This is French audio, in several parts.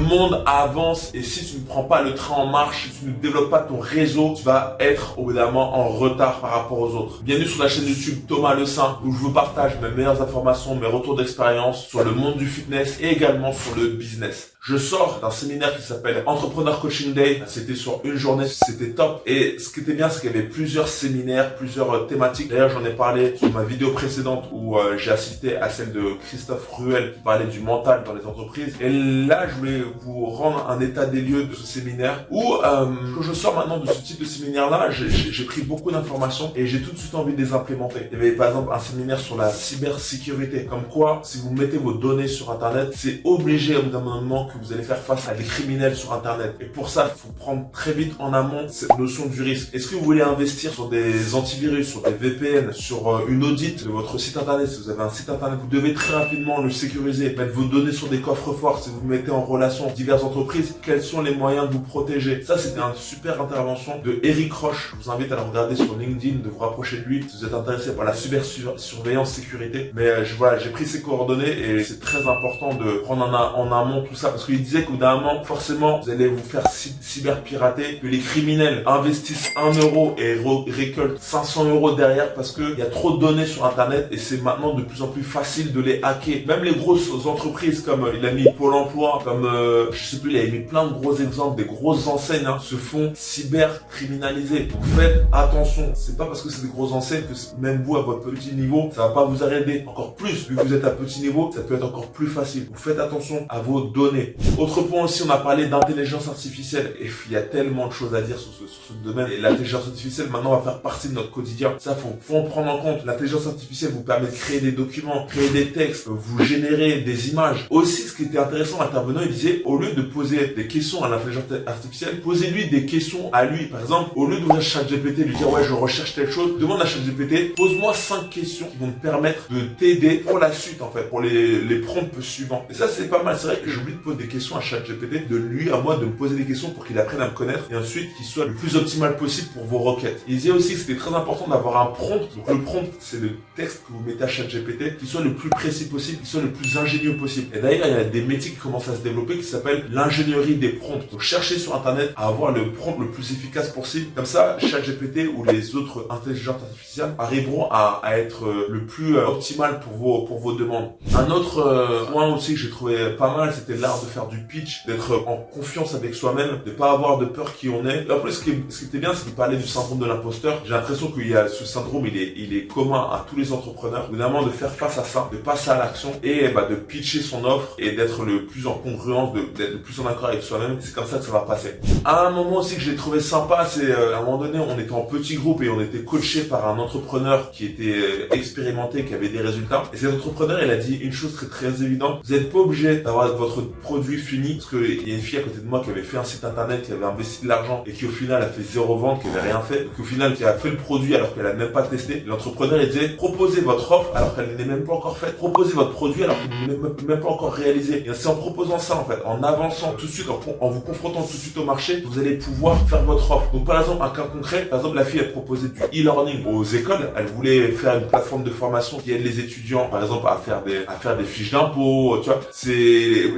monde avance et si tu ne prends pas le train en marche, si tu ne développes pas ton réseau, tu vas être évidemment en retard par rapport aux autres. Bienvenue sur la chaîne YouTube Thomas Le Saint où je vous partage mes meilleures informations, mes retours d'expérience sur le monde du fitness et également sur le business. Je sors d'un séminaire qui s'appelle Entrepreneur Coaching Day. C'était sur une journée, c'était top. Et ce qui était bien, c'est qu'il y avait plusieurs séminaires, plusieurs thématiques. D'ailleurs, j'en ai parlé sur ma vidéo précédente où j'ai assisté à celle de Christophe Ruel qui parlait du mental dans les entreprises. Et là, je voulais vous rendre un état des lieux de ce séminaire où, quand je sors maintenant de ce type de séminaire-là, j'ai pris beaucoup d'informations et j'ai tout de suite envie de les implémenter. Il y avait par exemple un séminaire sur la cybersécurité. Comme quoi, si vous mettez vos données sur Internet, c'est obligé au bout d'un moment que vous allez faire face à des criminels sur Internet. Et pour ça, il faut prendre très vite en amont cette notion du risque. Est-ce que vous voulez investir sur des antivirus, sur des VPN, sur une audit de votre site Internet? Si vous avez un site Internet, vous devez très rapidement le sécuriser, mettre vos données sur des coffres forts. Si vous mettez en relation diverses entreprises, quels sont les moyens de vous protéger? Ça, c'était une super intervention de Eric Roche. Je vous invite à le regarder sur LinkedIn, de vous rapprocher de lui si vous êtes intéressé par la surveillance sécurité. Mais voilà, j'ai pris ses coordonnées et c'est très important de prendre en amont tout ça parce qu'il disait qu'au bout d'un moment, forcément, vous allez vous faire cyberpirater, que les criminels investissent 1 euro et récoltent 500 euros derrière parce qu'il y a trop de données sur Internet et c'est maintenant de plus en plus facile de les hacker. Même les grosses entreprises comme il a mis Pôle emploi, comme je sais plus, il a mis plein de gros exemples, des grosses enseignes se font cybercriminaliser. Donc faites attention. C'est pas parce que c'est des grosses enseignes que même vous à votre petit niveau, ça va pas vous aider. Encore plus, vu que vous êtes à petit niveau, ça peut être encore plus facile. Donc faites attention à vos données. Autre point aussi, on a parlé d'intelligence artificielle et il y a tellement de choses à dire sur ce domaine. Et l'intelligence artificielle maintenant va faire partie de notre quotidien. Ça, faut en prendre en compte. L'intelligence artificielle vous permet de créer des documents, créer des textes, vous générer des images. Aussi, ce qui était intéressant, l'intervenant, il disait, au lieu de poser des questions à l'intelligence artificielle, posez-lui des questions à lui. Par exemple, au lieu d'ouvrir ChatGPT, lui dire, ouais, je recherche telle chose, demande à ChatGPT, pose-moi 5 questions qui vont te permettre de t'aider pour la suite, en fait, pour les prompts suivants. Et ça, c'est pas mal. C'est vrai que j'oublie de poser des questions à ChatGPT, de lui à moi, de me poser des questions pour qu'il apprenne à me connaître et ensuite qu'il soit le plus optimal possible pour vos requêtes. Il disait aussi que c'était très important d'avoir un prompt. Donc le prompt, c'est le texte que vous mettez à ChatGPT qui soit le plus précis possible, qui soit le plus ingénieux possible. Et d'ailleurs, il y a des métiers qui commencent à se développer qui s'appellent l'ingénierie des prompts. Donc cherchez sur Internet à avoir le prompt le plus efficace possible. Comme ça, ChatGPT ou les autres intelligences artificielles arriveront à être le plus optimal pour vos demandes. Un autre point aussi que j'ai trouvé pas mal, c'était l'art de faire du pitch, d'être en confiance avec soi-même, de pas avoir de peur qui on est. Et après, ce qui était bien, c'est qu'il parlait du syndrome de l'imposteur. J'ai l'impression qu'il y a ce syndrome, il est commun à tous les entrepreneurs. Évidemment, de faire face à ça, de passer à l'action et de pitcher son offre et d'être le plus en congruence, d'être le plus en accord avec soi-même. C'est comme ça que ça va passer. À un moment aussi que j'ai trouvé sympa, c'est à un moment donné, on était en petit groupe et on était coaché par un entrepreneur qui était expérimenté, qui avait des résultats. Et cet entrepreneur, il a dit une chose très très évidente. Vous n'êtes pas obligé d'avoir votre produit fini parce qu'il y a une fille à côté de moi qui avait fait un site internet, qui avait investi de l'argent et qui au final a fait 0 vente, qui avait rien fait, et qui au final qui a fait le produit alors qu'elle a même pas testé. L'entrepreneur il disait proposez votre offre alors qu'elle n'est même pas encore faite, proposez votre produit alors qu'il n'est même pas encore réalisé. Et c'est en proposant ça en fait, en avançant tout de suite, en vous confrontant tout de suite au marché, vous allez pouvoir faire votre offre. Donc par exemple un cas concret, par exemple la fille elle proposait du e-learning aux écoles, elle voulait faire une plateforme de formation qui aide les étudiants par exemple à faire des fiches d'impôts, tu vois, c'est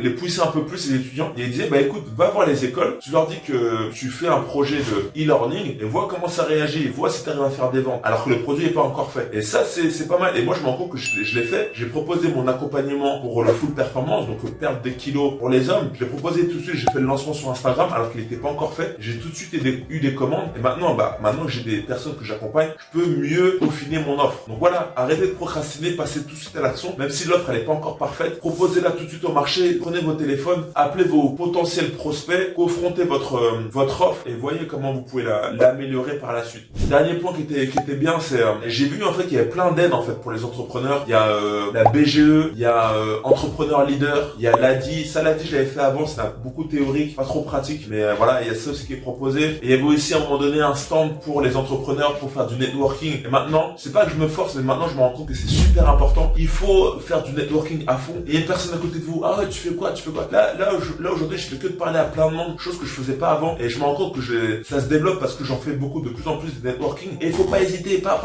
les pousser un peu plus les étudiants. Et il disait écoute, va voir les écoles, tu leur dis que tu fais un projet de e-learning et vois comment ça réagit, vois si tu arrives à faire des ventes alors que le produit n'est pas encore fait. Et ça c'est pas mal. Et moi je me rends compte que je l'ai fait. J'ai proposé mon accompagnement pour le full performance, donc perdre des kilos pour les hommes. Je l'ai proposé tout de suite, j'ai fait le lancement sur Instagram alors qu'il n'était pas encore fait. J'ai tout de suite eu des commandes et maintenant que j'ai des personnes que j'accompagne, je peux mieux peaufiner mon offre. Donc voilà, arrêtez de procrastiner, passez tout de suite à l'action. Même si l'offre elle n'est pas encore parfaite, proposez-la tout de suite au marché, prenez vos téléphones, appelez vos potentiels prospects, confrontez votre offre et voyez comment vous pouvez l'améliorer par la suite. Dernier point qui était bien, c'est j'ai vu en fait qu'il y avait plein d'aides en fait pour les entrepreneurs. Il y a la BGE, il y a Entrepreneur Leader, il y a l'ADI. Ça l'ADI je l'avais fait avant, c'était beaucoup théorique, pas trop pratique, mais voilà, il y a ça aussi qui est proposé. Et il y avait aussi à un moment donné un stand pour les entrepreneurs pour faire du networking. Et maintenant, c'est pas que je me force, mais maintenant je me rends compte que c'est super important. Il faut faire du networking à fond. Et il y a une personne à côté de vous, ah ouais, tu fais quoi? Là aujourd'hui, je fais que de parler à plein de monde, chose que je faisais pas avant. Et je me rends compte que ça se développe parce que j'en fais beaucoup, de plus en plus de networking. Et il faut pas hésiter, parler.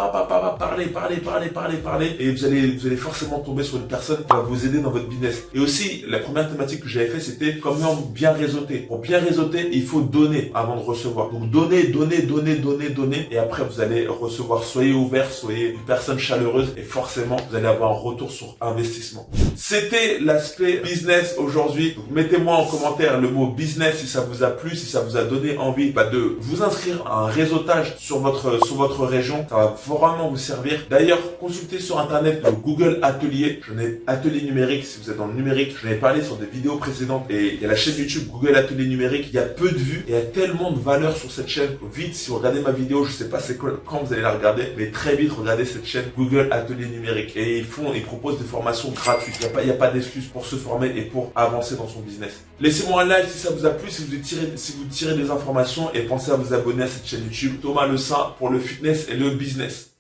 Et vous allez forcément tomber sur une personne qui va vous aider dans votre business. Et aussi, la première thématique que j'avais fait, c'était comment bien réseauter. Pour bien réseauter, il faut donner avant de recevoir. Donc donner. Et après, vous allez recevoir. Soyez ouvert, soyez une personne chaleureuse et forcément, vous allez avoir un retour sur investissement. C'était l'aspect business aujourd'hui. Donc mettez-moi en commentaire le mot business si ça vous a plu, si ça vous a donné envie de vous inscrire à un réseautage sur votre région. Ça va vraiment vous servir. D'ailleurs, consultez sur internet le Google Atelier. J'en ai atelier numérique si vous êtes dans le numérique. J'en ai parlé sur des vidéos précédentes et il y a la chaîne YouTube Google Atelier numérique. Il y a peu de vues et il y a tellement de valeur sur cette chaîne. Vite, si vous regardez ma vidéo, je sais pas quand vous allez la regarder, mais très vite, regardez cette chaîne Google Atelier numérique. Et ils proposent des formations gratuites. Il n'y a pas d'excuse pour se former et pour avancer dans son business. Laissez-moi un like si ça vous a plu, si vous tirez des informations et pensez à vous abonner à cette chaîne YouTube Thomas Le Saint pour le fitness et le business.